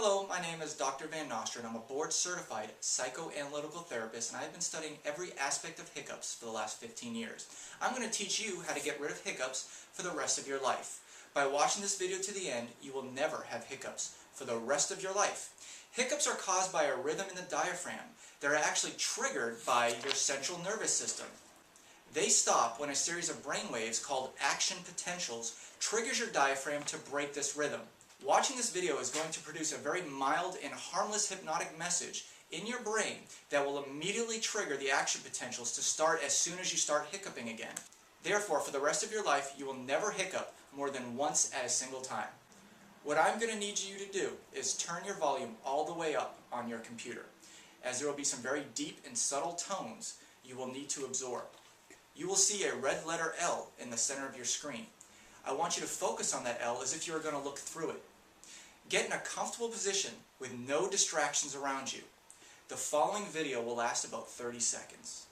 Hello, my name is Dr. Van Nostrand. I'm a board-certified psychoanalytical therapist, and I've been studying every aspect of hiccups for the last 15 years. I'm going to teach you how to get rid of hiccups for the rest of your life. By watching this video to the end, you will never have hiccups for the rest of your life. Hiccups are caused by a rhythm in the diaphragm. They're actually triggered by your central nervous system. They stop when a series of brain waves called action potentials triggers your diaphragm to break this rhythm. Watching this video is going to produce a very mild and harmless hypnotic message in your brain that will immediately trigger the action potentials to start as soon as you start hiccuping again. Therefore, for the rest of your life, you will never hiccup more than once at a single time. What I'm going to need you to do is turn your volume all the way up on your computer, as there will be some very deep and subtle tones you will need to absorb. You will see a red letter L in the center of your screen. I want you to focus on that L as if you were going to look through it. Get in a comfortable position with no distractions around you. The following video will last about 30 seconds.